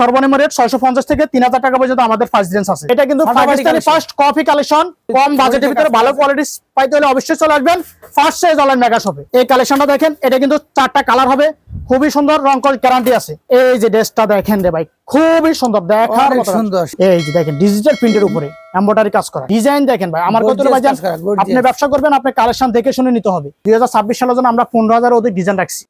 সর্বনিম্ন রেট 650 থেকে 3000 টাকা পর্যন্ত আমাদের ফার্স্ট রেঞ্জ আছে। এটা কিন্তু পাকিস্তানি ফার্স্ট কফি কালেকশন, কম বাজেটের ভিতরে ভালো কোয়ালিটি পাইতে হলে অবশ্যই চলে আসবেন ফার্স্ট সাইজ অনলাইন মেগা শপে। এই কালেকশনটা দেখেন, এটা কিন্তু 4টা কালার হবে, খুবই সুন্দর, রং কস গ্যারান্টি আছে। এই যে ড্রেসটা দেখেন রে ভাই, খুবই সুন্দর, দেখার মতো সুন্দর। এই যে দেখেন ডিজিটাল প্রিন্টের উপরে এমব্রয়ডারি কাজ করা, ডিজাইন দেখেন ভাই। আমার কত ভাই জান, আপনি ব্যবসা করবেন, আপনি কালেকশন দেখে শুনে নিতে হবে। 2026 সালের জন্য আমরা 15,000 অধিক ডিজাইন রাখছি।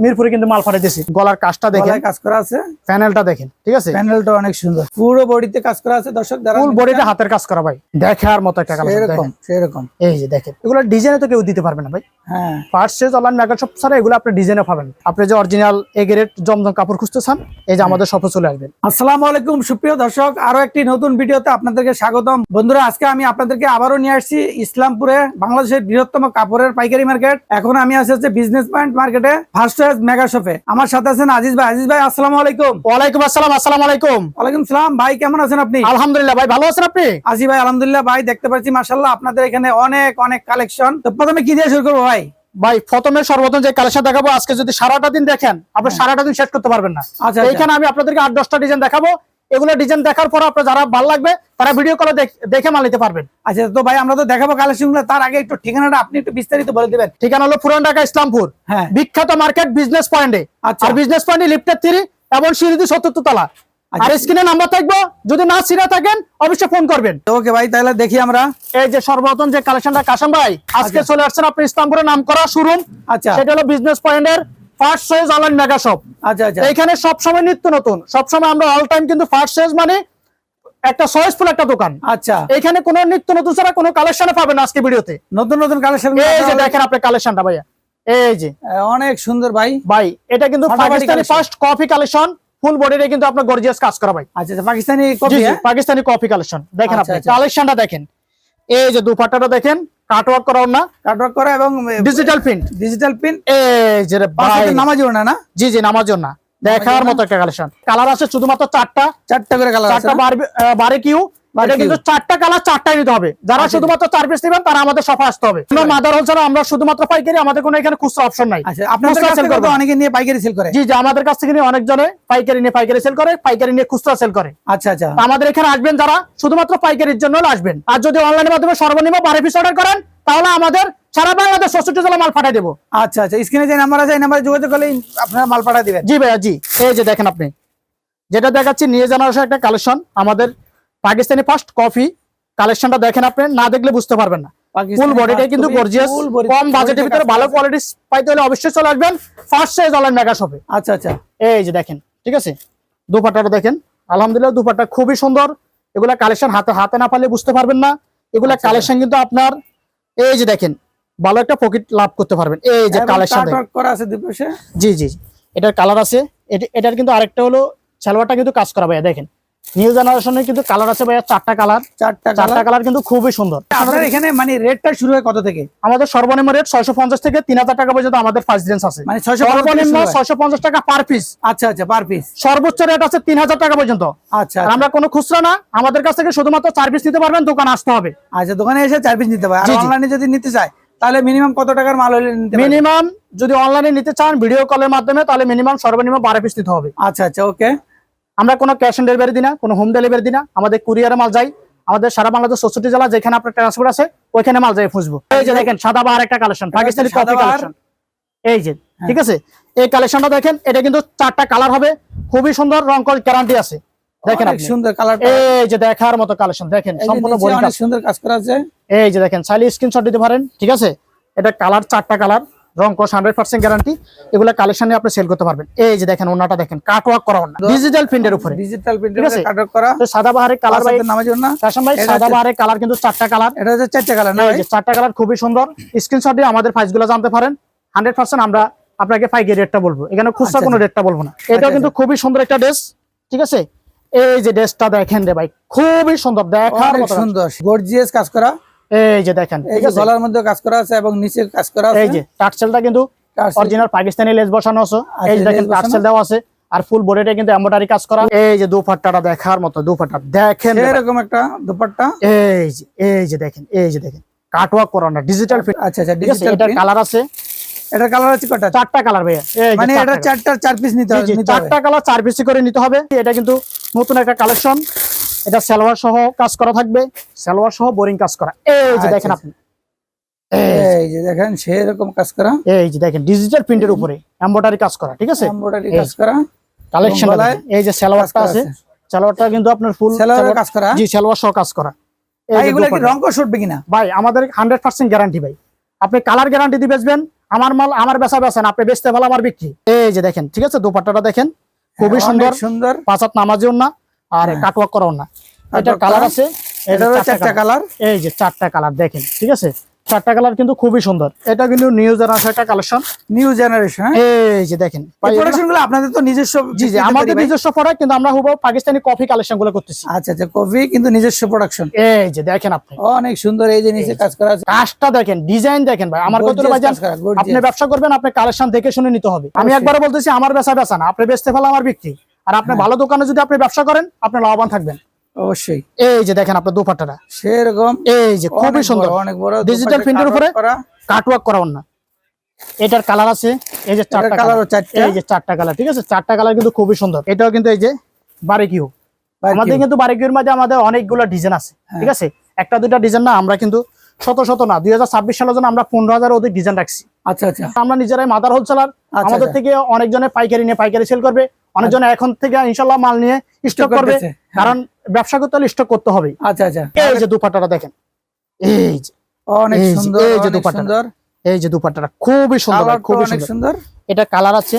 মিরপুরে কিন্তু মাল পাঠিয়ে দিয়েছি। গলার কাজটা দেখেন, কাজ করা আছে, প্যানেলটা দেখেন, ঠিক আছে, প্যানেলটা অনেক সুন্দর, পুরো বডিতে কাজ করা আছে। দর্শক ফুল বডিতে হাতের কাজ করা ভাই, দেখার মতো একটা কালেকশন দেখেন। সেরকম এই যে দেখেন, এগুলো ডিজাইনে তো কেউ দিতে পারবে না ভাই। হ্যাঁ, first size online mega shop ছাড়া এগুলো আপনি ডিজাইনে পাবেন। আপনি যে অরিজিনাল এ গ্রেড জমজম কাপড় খুঁজতেছেন, এই যে আমাদের শপে চলে আসবেন। আসসালামু আলাইকুম সুপ্রিয় দর্শক, আরো একটি নতুন ভিডিওতে আপনাদেরকে স্বাগতম। বন্ধুরা, আজকে আমি আপনাদেরকে আবারও নিয়ে আসছি ইসলামপুরে, বাংলাদেশের বৃহত্তম কাপড়ের পাইকারি মার্কেট। এখন আমি আসছি বিজনেস পয়েন্ট মার্কেটে, ফার্স্ট সাইজ মেগা শপে। আমার সাথে আছেন আজিজ ভাই। আজিজ ভাই, আসসালামু আলাইকুম। ওয়ালাইকুম আসসালাম। আসসালামু আলাইকুম। ওয়ালাইকুম সালাম ভাই, কেমন আছেন আপনি? আলহামদুলিল্লাহ ভাই, ভালো আছেন আপনি? আজি ভাই আলহামদুলিল্লাহ ভাই, দেখতে পাচ্ছি মাশাআল্লাহ আপনাদের এখানে অনেক অনেক কালেকশন। তো প্রথমে কি দিয়ে শুরু করবো ভাই? ভাই প্রথমে সর্বপ্রথম যে কালেকশন দেখাবো, আজকে যদি সারাটা দিন দেখেন আপনি সারাটা দিন শেষ করতে পারবেন না। আচ্ছা, এইখানে আমি আপনাদেরকে 8-10টা ডিজাইন দেখাবো। এগুলো ডিজাইন দেখার পর আপনার যারা ভালো লাগবে তারা ভিডিও কলে দেখে মাল নিতে পারবেন। আচ্ছা, তো ভাই আমরা তো দেখাবো কালেকশন গুলো, তার আগে একটু ঠিকানাটা আপনি একটু বিস্তারিত বলে দিবেন। ঠিকানা হলো পুরান ঢাকা ইসলামপুর, হ্যাঁ, বিখ্যাত মার্কেট বিজনেস পয়েন্টে। আচ্ছা, আর বিজনেস পয়েন্টে লিফটের 3 এবং সিঁড়ি 74 তলা। আর স্ক্রিনে নাম্বার থাকবে, যদি না চিনে থাকেন অবশ্যই ফোন করবেন। ওকে ভাই, তাহলে দেখি আমরা। এই যে সর্বপ্রথম যে কালেকশনটা, কাশেম ভাই আজকে চলে আসছেন আপনি ইসলামপুরে নাম করা শোরুম। আচ্ছা, সেটা হলো বিজনেস পয়েন্টের first size online mega shop. আচ্ছা আচ্ছা, এখানে সবসময় নিত্য নতুন, সবসময় আমরা অল টাইম কিন্তু ফার্স্ট সাইজ মানে একটা চয়েসফুল একটা দোকান। আচ্ছা, এখানে কোনো নিত্য নতুন ছাড়া কোনো কালেকশন পাবেন না আজকে ভিডিওতে। নতুন নতুন কালেকশন। এই যে দেখেন আপনি কালেকশনটা ভাইয়া, এই যে অনেক সুন্দর ভাই। ভাই এটা কিন্তু পাকিস্তানি ফার্স্ট কফি কালেকশন, ফুল বডিতে কিন্তু আপনার গর্জিয়াস কাজ করা ভাই। আচ্ছা, Pakistani coffee, Pakistani coffee collection দেখেন আপনি। কালেকশনটা দেখেন, এই যে দুপাট্টাটা দেখেন, কাটওয়ার্ক করা না, কাটওয়ার্ক করা এবং ডিজিটাল প্রিন্ট, ডিজিটাল প্রিন্ট। এই যে ভাই নামাজিও না, জি জি নামাজও না, দেখার মতো একটা কালেকশন। কালার আছে শুধুমাত্র 4টা করে কালার আছে। 4টা বারে কিউ, এটা কিন্তু 4টা কালার 4টাই নিতে হবে। যারা শুধুমাত্র 4 পিস নেবেন তারা আমাদের শপে আসতে হবে। আমরা মাদার হোলসেল, আমরা শুধুমাত্র পাইকারি, আমাদের কোনো এখানে খুচরা অপশন নাই। আচ্ছা, আপনাদের কাছ থেকে তো অনেকে নিয়ে পাইকারি সেল করে। জি জি, আমাদের কাছ থেকে নিয়ে অনেকজনে পাইকারি নিয়ে পাইকারি সেল করে, পাইকারি নিয়ে খুচরা সেল করে। আচ্ছা আচ্ছা, আমাদের এখানে আসবেন যারা শুধুমাত্র পাইকারির জন্য আসবেন। আর যদি অনলাইনের মাধ্যমে সর্বনিম্ন 12 পিস অর্ডার করেন তাহলে আমাদের সারা বাংলাদেশ 64 জেলা মাল পাঠিয়ে দেবো। আচ্ছা আচ্ছা, স্ক্রিনে যে নাম্বার আছে এই নাম্বারে যোগাযোগ করলে আপনারা মাল পাঠিয়ে দিবেন। জি ভাইয়া জি। এই যে দেখেন আপনি যেটা দেখাচ্ছি, নিয়ে জেনারেশন একটা কালেকশন, আমাদের পাকিস্তানি ফার্স্ট কফি কালেকশনটা দেখেন, আপনি না দেখলে বুঝতে পারবেন না। ফুল বডিটা কিন্তু গর্জিয়াস, কম বাজেটের ভিতরে ভালো কোয়ালিটি পাইতে হলে অবশ্যই চলে আসবেন ফার্স্ট সাইজ অনলাইন মেগা শপে। আচ্ছা আচ্ছা, এই যে দেখেন, ঠিক আছে, দুপাট্টাটা দেখেন, আলহামদুলিল্লাহ দুপাট্টা খুবই সুন্দর। এগুলা কালেকশন হাতে না পারলে বুঝতে পারবেন না। এগুলা কালেকশন কিন্তু আপনার এই যে দেখেন ভালো একটা পকেট লাভ করতে পারবেন। এই যে কালেকশন করা আছে দুই পাশে। জি জি, এটার কালার আছে। এটার কিন্তু আরেকটা হলো সালোয়ারটা কিন্তু কাজ করা ভাইয়া, দেখেন নিউ জেনারেশনের কিন্তু কালার আছে ভাইয়া 4টা কালার। 4টা কালার কিন্তু খুবই সুন্দর। আপনাদের এখানে মানে রেটটা শুরু হয় কত থেকে? আমাদের সর্বনিম্ন রেট 650 থেকে 3000 টাকা পর্যন্ত আমাদের ফার্স্ট রেঞ্জ আছে। মানে সর্বনিম্ন 650 টাকা পার পিস। আচ্ছা আচ্ছা, পার পিস। সর্বোচ্চ রেট আছে 3000 টাকা পর্যন্ত। আচ্ছা, আমরা কোনো খুচরা না, আমাদের কাছ থেকে শুধুমাত্র 4 পিস নিতে পারবেন, দোকানে আসতে হবে। আচ্ছা, দোকানে এসে 4 পিস নিতে হবে। আর অনলাইনে যদি নিতে চায় তাহলে মিনিমাম কত টাকার মাল হলে নিতে পারবেন? মিনিমাম যদি অনলাইনে নিতে চান ভিডিও কলের মাধ্যমে তাহলে মিনিমাম সর্বনিম্ন 12 পিস নিতে হবে। আচ্ছা আচ্ছা, ওকে। আমরা কোনো ক্যাশ অন ডেলিভারি দিই না, কোনো হোম ডেলিভারি দিই না। আমাদের কুরিয়ারে মাল যায়, আমাদের সারা বাংলাদেশ 64 জেলা যেখানে আপনার ট্রান্সপোর্ট আছে ওইখানে মাল যায় খুঁজবো। এই যে দেখেন সাদাবাহার একটা কালেকশন, পাকিস্তানি কফি কালেকশন। এই যে ঠিক আছে, এই কালেকশনটা দেখেন, এটা কিন্তু 4টা কালার হবে, খুবই সুন্দর, রং কস গ্যারান্টি আছে। দেখেন অনেক সুন্দর কালার। এই যে দেখার মতো কালেকশন দেখেন, সম্পূর্ণ বডি অনেক সুন্দর কাজ করা আছে। এই যে দেখেন, চাইলে স্ক্রিনশট দিতে পারেন, ঠিক আছে। এটা কালার 4টা কালার, রং কস 100% গ্যারান্টি। এগুলা কালেকশনে আপনি সেল করতে পারবেন। এই যে দেখেন ওন্নাটা দেখেন, কাটওয়ার্ক করা ওন্না, ডিজিটাল প্রিন্টের উপরে, ডিজিটাল প্রিন্টের উপরে কাটওয়ার্ক করা। তো সাদাবাহারের কালার ভাই নামাজিও না, কাশেম ভাই, সাদাবাহারের কালার কিন্তু 4টা কালার। এটা হচ্ছে 4টা কালার না? এই যে 4টা কালার খুবই সুন্দর। স্ক্রিনশট দিয়ে আমাদের প্রাইসগুলো জানতে পারেন। 100% আমরা আপনাকে পাইকারি রেটটা বলবো, এখানে খুচরা কোনো রেটটা বলবো না। এটাও কিন্তু খুবই সুন্দর একটা ড্রেস, ঠিক আছে। এই যে ড্রেসটা দেখেন রে ভাই, খুবই সুন্দর, দেখার মতো সুন্দর, গর্জিয়াস কাজ করা। এই যে দেখেন, এই যে গলার মধ্যে কাজ করা আছে এবং নিচে কাজ করা আছে। এই যে টার্সেলটা কিন্তু অরিজিনাল পাকিস্তানি লেস বসানো আছে। এই যে দেখেন টার্সেল দেওয়া আছে, আর ফুল বডিটা কিন্তু এমব্রয়ডারি কাজ করা। এই যে দুপাট্টাটা দেখার মতো, দুপাট্টা দেখেন এরকম একটা দুপাট্টা। এই যে দেখেন, এই যে দেখেন কাটওয়ার্ক করা না, ডিজিটাল প্রিন্ট। আচ্ছা আচ্ছা, ডিজিটাল। এটার কালার আছে এটা কালার আছে কয়টা? 4টা কালার ভাইয়া, এই যে মানে এটা 4টা 4 পিস নিতে হবে। 4টা কালার 4 পিস করে নিতে হবে। এটা কিন্তু নতুন একটা কালেকশন, এটা সালোয়ার সহ কাজ করা থাকবে, সালোয়ার সহ বোরিং কাজ করা। এই যে দেখেন আপনি, এই যে দেখেন সেরকম কাজ করা, এই যে দেখেন ডিজিটাল প্রিন্টের উপরে এমব্রয়ডারি কাজ করা, ঠিক আছে, এমব্রয়ডারি কাজ করা কালেকশন। এই যে সালোয়ারটা আছে, সালোয়ারটা কিন্তু আপনার ফুল সালোয়ার কাজ করা। জি, সালোয়ার সহ কাজ করা। এগুলো কি রং কোড উঠবে কিনা ভাই? আমাদের 100% গ্যারান্টি ভাই। আপনি কালার গ্যারান্টি দিয়ে বেচবেন, আমার মাল আমার বেচা বেচেন, আপনি বেচতে ভালো আমার বিক্রি। এই যে দেখেন, ঠিক আছে, দোপাট্টাটা দেখেন খুবই সুন্দর, সুন্দর 5 হাত নামাজিও না আর কাটওয়ার্ক করাও না। এটা কালার আছে, এটা 4টা কালার। এই যে 4টা কালার দেখেন, ঠিক আছে, 4টা কালার কিন্তু খুবই সুন্দর। এটা কিন্তু নিউ জেনারেশন একটা কালেকশন, নিউ জেনারেশন। এই যে দেখেন প্রোডাকশনগুলো আপনাদের তো নিজস্ব? জি জি, আমাদের নিজস্ব প্রোডাক্ট, কিন্তু আমরা হুবহু পাকিস্তানি কফি কালেকশন গুলো করতেছি। আচ্ছা আচ্ছা, কফি কিন্তু নিজস্ব প্রোডাকশন। এই যে দেখেন আপনি, অনেক সুন্দর। এই যে নিচে কাজ করা আছে, কাজটা দেখেন, ডিজাইন দেখেন ভাই। আমার কত ভাই, আপনি ব্যবসা করবেন, আপনি কালেকশন দেখে শুনে নিতে হবে। আমি একবার বলতেছি, আমার বেচা বেচা না, আপনি বেচতে ফেলা আমার বিক্রি। আর আপনি ভালো দোকানে যদি আপনি ব্যবসা করেন, আপনি লাভবান থাকবেন অবশ্যই। এই যে দেখেন আপনার দোপাট্টাটা সেরকম, এই যে খুবই সুন্দর, অনেক বড় ডিজিটাল প্রিন্টের উপরে কাটওয়ার্ক করা না। এটার কালার আছে, এই যে 4টা কালার, এই যে 4টা কালার, ঠিক আছে, 4টা কালার কিন্তু খুবই সুন্দর। এটাও কিন্তু এই যে বারিকিউ, আমাদের কিন্তু বারিকিউর মধ্যে আমাদের অনেকগুলো ডিজাইন আছে, ঠিক আছে, একটা দুইটা ডিজাইন না, আমরা কিন্তু শত না, 2026 সালের জন্য আমরা 15,000 অধিক ডিজাইন রাখছি। আচ্ছা আচ্ছা, আমরা নিজেরাই মাদার হোলসেলার, আমাদের থেকে অনেকজনে পাইকারি নিয়ে পাইকারি সেল করবে, অনেকজনে এখন থেকে ইনশাল্লাহ মাল নিয়ে স্টক করবে, কারণ ব্যবসা করতে হলে স্টক করতে হবে। আচ্ছা আচ্ছা, এই যে দুপাট্টাটা দেখেন, এই যে অনেক সুন্দর, এই যে দুপাট্টাটা, এই যে দুপাট্টাটা খুবই সুন্দর, খুবই সুন্দর। এটা কালার আছে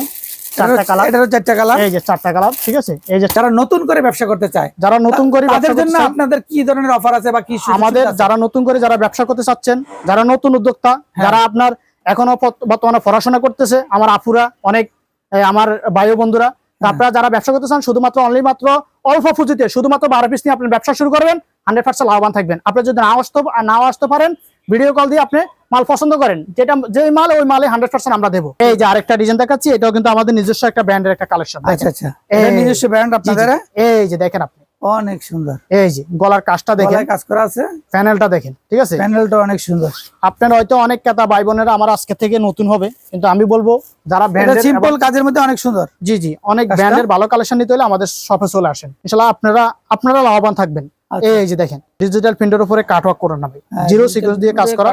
4টা কালার, এটারও 4টা কালার, এই যে 4টা কালার, ঠিক আছে। এই যে যারা নতুন করে ব্যবসা করতে চায়, যারা নতুন করে তাদের জন্য আপনাদের কি ধরনের অফার আছে বা কি? আমাদের যারা নতুন করে যারা ব্যবসা করতে চাচ্ছেন, যারা নতুন উদ্যোক্তা, যারা আপনার এখনো বর্তমানে পড়াশোনা করতেছে, আমার আপুরা অনেক, আমার ভাই বন্ধুরা, আপনারা যারা ব্যবসা করতে চান, শুধুমাত্র অনলি মাত্র অল্প পুঁজিতে শুধুমাত্র 12 পিস নিয়ে আপনি ব্যবসা শুরু করবেন, 100% লাভবান থাকবেন। আপনি যদি নাও আসতে পারেন, ভিডিও কল দিয়ে আপনি মাল পছন্দ করেন, যেটা যেই মাল ওই মালে 100% আমরা দেবো। এই যে আরেকটা ডিজাইন দেখাচ্ছি, এটাও কিন্তু আমাদের নিজস্ব একটা ব্র্যান্ডের একটা কালেকশন। আচ্ছা আচ্ছা, এটা নিজস্ব ব্র্যান্ড আপনাদের? এই যে দেখেন আপনি, অনেক সুন্দর। এই যে গলার কাজটা দেখেন, কাজ করা আছে, প্যানেলটা দেখেন, ঠিক আছে, প্যানেলটা অনেক সুন্দর। আপনার হয়তো অনেক ক্রেতা ভাই বোনেরা আমার আজকে থেকে নতুন হবে, কিন্তু আমি বলবো যারা ব্র্যান্ডের সিম্পল কাজের মধ্যে অনেক সুন্দর, জি জি, অনেক ব্র্যান্ডের ভালো কালেকশন নিতে হলে আমাদের শপে চলে আসেন, ইনশাআল্লাহ আপনারা লাভবান থাকবেন। এই যে দেখেন ডিজিটাল প্রিন্টের উপরে কাটওয়ার্ক করা না ভাই, জিরো সিকোয়েন্স দিয়ে কাজ করা।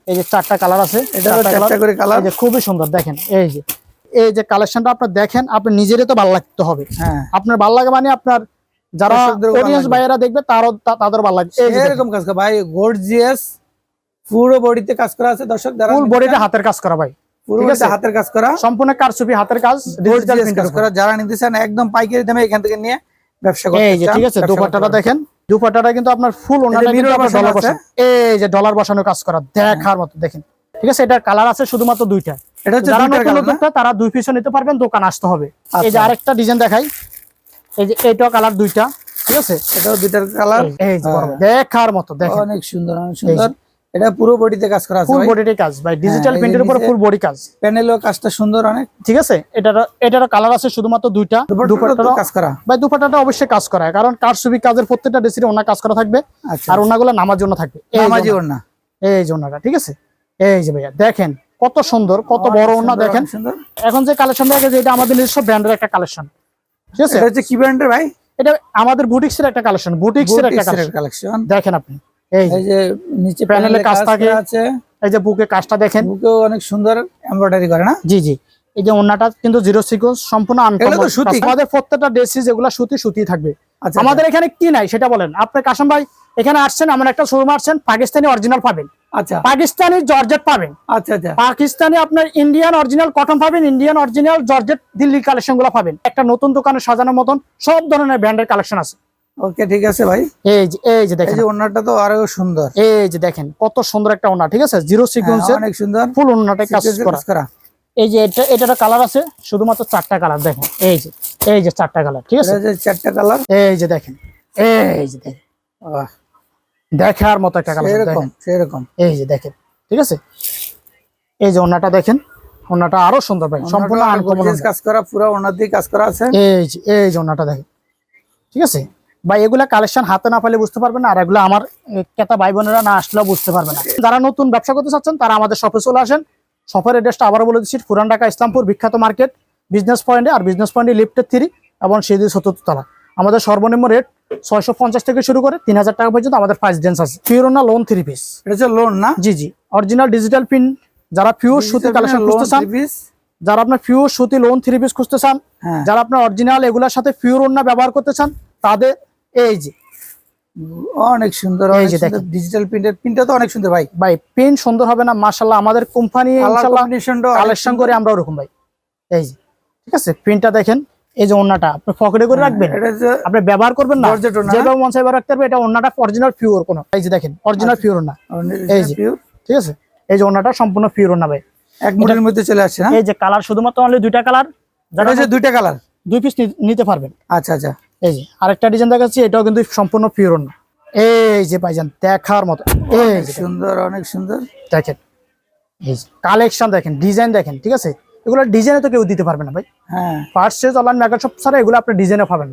এই যে 4টা কালার আছে, এটা 4টা করে কালার, এই যে খুবই সুন্দর দেখেন। এই যে কালেকশনটা আপনি দেখেন, আপনি নিজেরই তো ভালো লাগতে হবে। হ্যাঁ, আপনার ভালো লাগে মানে আপনার যারা অডিয়েন্স ভাইয়েরা দেখবে তাদের ভালো লাগবে। এরকম কাজ করা ভাই, গর্জিয়াস, পুরো বডিতে কাজ করা আছে। দর্শক যারা ফুল বডিতে হাতের কাজ করা ভাই, পুরো হাতের কাজ করা, সম্পূর্ণ কারচুপি হাতের কাজ, ডিজিটাল কাজ করা। যারা নিতে চান একদম পাইকারি দামে এখান থেকে নিয়ে ব্যবসা করতে চান, এই যে ঠিক আছে। দোপাট্টাটা দেখেন, দোপাট্টাটা কিন্তু আপনার ফুল ওনাটা কিন্তু আপনার ডলার বসানো, এই যে ডলার বসানো কাজ করা দেখার মতো দেখেন, ঠিক আছে। এটার কালার আছে শুধুমাত্র 2টা। এটা হচ্ছে যারা নতুন উদ্যোক্তা তারা 2 পিসও নিতে পারবেন, দোকান আসতে হবে। এই যে আরেকটা ডিজাইন দেখাই, এই যে এইটাও কালার 2টা, ঠিক আছে, এটাও 2টার কালার, এই যে দেখার মতো দেখেন, অনেক সুন্দর, অনেক সুন্দর। এটা পুরো বডিতে কাজ করা আছে, ফুল বডিতে কাজ ভাই, ডিজিটাল প্রিন্টের উপর ফুল বডি কাজ, প্যানেলও কাজটা সুন্দর অনেক, ঠিক আছে। এটারও কালার আছে শুধুমাত্র 2টা। দুপাট্টাটাও কাজ করা ভাই, দুপাট্টাটা অবশ্যই কাজ করা, কারণ কারচুপি কাজের প্রত্যেকটা ড্রেসের ওনা কাজ করা থাকবে, আর ওনাগুলো নামার জন্য থাকবে, নামাজি ওনা, এই যে ওনাটা, ঠিক আছে। এই যে ভাইয়া দেখেন কত সুন্দর, কত বড় ওনা দেখেন। এখন যে কালেকশন দেখে, যে এটা আমাদের নিজস্ব ব্র্যান্ডের একটা কালেকশন, ঠিক আছে। এটা হচ্ছে কি ব্র্যান্ডের ভাই? এটা আমাদের বুটিক্সের একটা কালেকশন, বুটিক্সের একটা কালেকশন দেখেন আপনি। এই যে নিচে প্যানেলে কাজ থাকে আছে, এই যে বুকে কাজটা দেখেন, বুকেও অনেক সুন্দর এমব্রয়ডারি করে না? জি জি। এই যে ওন্নাটা কিন্তু জিরো সিকোয়েন্স, সম্পূর্ণ আনকমন। আমাদের প্রত্যেকটা ড্রেসই যেগুলো সুতি থাকবে। আমাদের এখানে কি নাই সেটা বলেন আপনি। কাশম ভাই এখানে আসছেন, আমরা একটা শোরুমে আসছেন, পাকিস্তানি অরিজিনাল পাবেন, আচ্ছা, পাকিস্তানি জর্জেট পাবেন, আচ্ছা আচ্ছা, পাকিস্তানি আপনার ইন্ডিয়ান অরিজিনাল কটন পাবেন, Indian original georgette Delhi collection গুলো পাবেন। একটা নতুন দোকানে সাজানোর মতন সব ধরনের ব্র্যান্ডের কালেকশন আছে। ওকে, ঠিক আছে ভাই। এই যে দেখেন, এই যে ওন্নাটা তো আরো সুন্দর, এই যে দেখেন কত সুন্দর একটা ওন্না, ঠিক আছে, জিরো সিকোয়েন্সের অনেক সুন্দর ফুল ওন্নাটা কাজ করা। এই যে এটার কালার আছে শুধুমাত্র 4টা কালার দেখেন, এই যে 4টা কালার, ঠিক আছে, 4টা কালার। এই যে দেখেন, এই যে দেখেন, দেখার মতো একটা কালার দেখেন, সেরকম। এই যে দেখেন, ঠিক আছে। এই যে ওন্নাটা দেখেন, ওন্নাটা আরো সুন্দর ভাই, সম্পূর্ণ আনকমন কাজ করা, পুরো ওন্না দিয়ে কাজ করা আছে। এই যে ওন্নাটা দেখেন, ঠিক আছে ভাই। এগুলা কালেকশন হাতে না পেলে বুঝতে পারবেন না, আর এগুলো আমার ক্রেতা ভাই বোনেরা না আসলেও বুঝতে পারবে না। যারা নতুন ব্যবসা করতে চাচ্ছেন তারা আমাদের শপে চলে আসেন, শপের অ্যাড্রেসটা আবারও বলে দিচ্ছি, পুরান ঢাকা ইসলামপুর বিখ্যাত মার্কেট, বিজনেস পয়েন্টে, আর বিজনেস পয়েন্টে লিফটের 3 এবং সিঁড়ি 77 তলা। আমাদের সর্বনিম্ন রেট 650 থেকে শুরু করে 3000 টাকা পর্যন্ত আমাদের প্রাইস রেঞ্জ আছে। পিওর না লোন 3 পিস, এটা হচ্ছে লোন না? জি জি, অরিজিনাল ডিজিটাল প্রিন্ট। যারা পিওর সুতি কালেকশন খুঁজতে চান, যারা আপনার পিওর সুতি লোন 3 পিস খুঁজতে চান, যারা আপনার অরিজিনাল এগুলোর সাথে পিওর ওন্না ব্যবহার করতে চান, তাদের এই যে অনেক সুন্দর, এই যে দেখেন ডিজিটাল প্রিন্টটা তো অনেক সুন্দর ভাই। ভাই প্রিন্ট সুন্দর হবে না? মাশাআল্লাহ, আমাদের কোম্পানি ইনশাআল্লাহ কালেকশন করে আমরা ওরকম ভাই। এই যে ঠিক আছে, প্রিন্টটা দেখেন। এই যে ওন্নাটা আপনি পকেটে করে রাখবেন, আপনি ব্যবহার করবেন না, যেভাবে মন চাই ব্যবহার রাখতে পারবে। এটা ওন্নাটা অরিজিনাল পিওর কোন, এই যে দেখেন অরিজিনাল পিওর ওন্না, এই যে ঠিক আছে। এই যে ওন্নাটা সম্পূর্ণ পিওর ওন্না ভাই, এক মুঠের মধ্যে চলে আসছে না? এই যে কালার শুধুমাত্র অনলি 2টা কালার, যারা যে 2টা কালার 2 পিস নিতে পারবেন। আচ্ছা আচ্ছা, এই যে আরেকটা ডিজাইন দেখাচ্ছি, এটাও কিন্তু সম্পূর্ণ পিওর ওন্না। এই যে ভাইজান দেখার মতো, এই যে সুন্দর, অনেক সুন্দর দেখেন। এই যে কালেকশন দেখেন, ডিজাইন দেখেন, ঠিক আছে। এগুলো ডিজাইনে তো কেউ দিতে পারবে না ভাই। হ্যাঁ, ফার্স্ট সেজ অনলাইন মেকআপ শপ ছাড়া এগুলো আপনি ডিজাইনে পাবেন।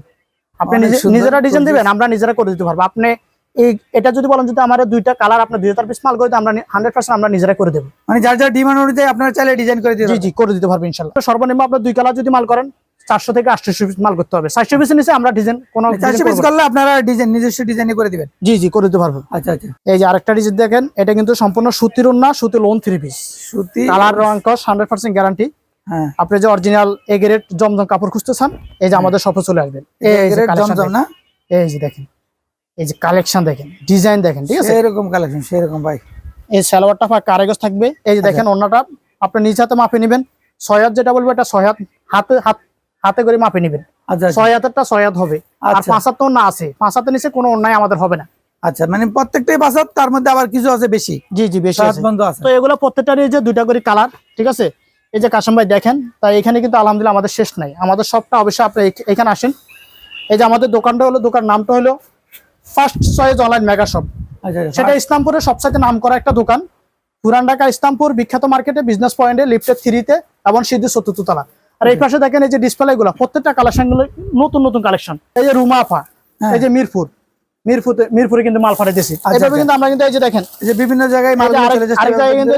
আপনি নিজেরা ডিজাইন দিবেন, আমরা নিজেরা করে দিতে পারবো। আপনি এই এটা যদি বলেন যদি আমার 2টা কালার আপনি 2000 পিস মাল করে দিতে, আমরা 100% আমরা নিজেরা করে দেব। মানে যার যার ডিমান্ড অনুযায়ী আপনারা চাইলে ডিজাইন করে দিতে। জি জি, করে দিতে পারবেন ইনশাআল্লাহ। সর্বনিম্ন আপনি 2 কালার যদি মাল করেন 400 থেকে 800 পিস মাল করতে হবে। 400 পিসের নিচে আমরা ডিজাইন কোনো 400 পিস করলে আপনারা ডিজাইন নিজস্ব ডিজাইনে করে দিবেন। জি জি, করে দিতে পারবো। আচ্ছা আচ্ছা, এই যে আরেকটা ডিজাইন দেখেন, এটা কিন্তু সম্পূর্ণ সুতির ওন্না, সুতি লোন 3 পিস, সুতি কালার রং কস 100% গ্যারান্টি। হ্যাঁ, আপনি যে অরিজিনাল এ গ্রেড জমজম কাপড় খুঁজতে চান, এই যে আমাদের শপে চলে আসবেন। এই যে জমজম না, এই যে দেখেন, এই যে কালেকশন দেখেন, ডিজাইন দেখেন, ঠিক আছে। এরকম কালেকশন সেরকম ভাই। এই সালোয়ারটা কারেগজ থাকবে। এই যে দেখেন ওন্নাটা আপনি নিজ হাতে মাপে নেবেন। 6 হাত যেটা বলবো এটা 6 হাত, হাতে করে মাপে নেবেন। আচ্ছা, 6 হাতেরটা 6 হাত হবে। আর 5 হাত তো না আছে, 5 হাতের নিচে কোনো অন্যায় আমাদের হবে না। আচ্ছা, মানে প্রত্যেকটাই 5 হাত, তার মধ্যে আবার কিছু আছে বেশি। জি জি, বেশি আছে। আছে তো এগুলো প্রত্যেকটারই যে 2টা করে কালার, ঠিক আছে। এই যে কাশম ভাই দেখেন, তাই এখানে কিন্তু আলহামদুলিল্লাহ আমাদের শেষ নাই। আমাদের সবটা অবশ্যই আপনি এখানে আসেন। এই যে আমাদের দোকানটা হলো, দোকান নামটা হলো first choice online mega shop. আচ্ছা, সেটা ইসলামপুরের সবচেয়ে নাম করা একটা দোকান, পুরান ঢাকা ইসলামপুর বিখ্যাত মার্কেটে, বিজনেস পয়েন্টে, লিফটের 3-তে এবং সিঁড়ি 77 তলা। আর এই পাশে দেখেন এই যে ডিসপ্লে গুলো, প্রত্যেকটা কালেকশন গুলো নতুন নতুন কালেকশন। এই যে রুমা আপা, এই যে মিরপুরে কিন্তু মাল পাঠাইতেছি। এইভাবে কিন্তু আমরা কিন্তু এই যে দেখেন, এই যে বিভিন্ন জায়গায় মাল চলে যাচ্ছে। আরেক জায়গায় কিন্তু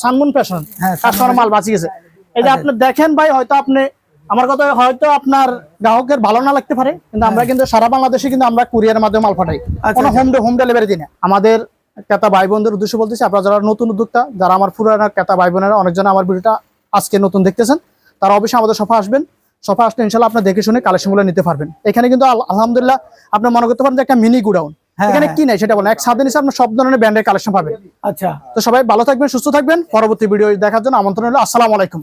সানমুন ফ্যাশন, কাস্টমার মাল বাঁচি গেছে। এই যে আপনি দেখেন ভাই, হয়তো আপনি আমার কথা হয়তো আপনার গ্রাহকের ভালো না লাগতে পারে, কিন্তু আমরা কিন্তু সারা বাংলাদেশে কিন্তু আমরা কুরিয়ারের মাধ্যমে মাল পাঠাই, কোনো হোম ডেলিভারি দিই না। আমাদের ক্রেতা ভাই বোনদের উদ্দেশ্যে বলতেছি, আপনারা যারা নতুন উদ্যোক্তা, যারা আমার পুরানা ক্রেতা ভাই বোনেরা অনেকজন আমার ভিডিওটা আজকে নতুন দেখতেছেন, তারা অবশ্যই আমাদের শপে আসবেন। শপে আসলে ইনশাআল্লাহ আপনি দেখে শুনে কালেকশনগুলো নিতে পারবেন। এখানে কিন্তু আলহামদুলিল্লাহ আপনি মনে করতে পারেন যে একটা মিনি গুডাউন। এখানে কি নাই সেটা বলেন, এক ছাদের নিচে আপনার সব ধরনের ব্র্যান্ডের কালেকশন পাবেন। আচ্ছা, তো সবাই ভালো থাকবেন, সুস্থ থাকবেন। পরবর্তী ভিডিও দেখার জন্য আমন্ত্রণ হলো। আসসালামু আলাইকুম।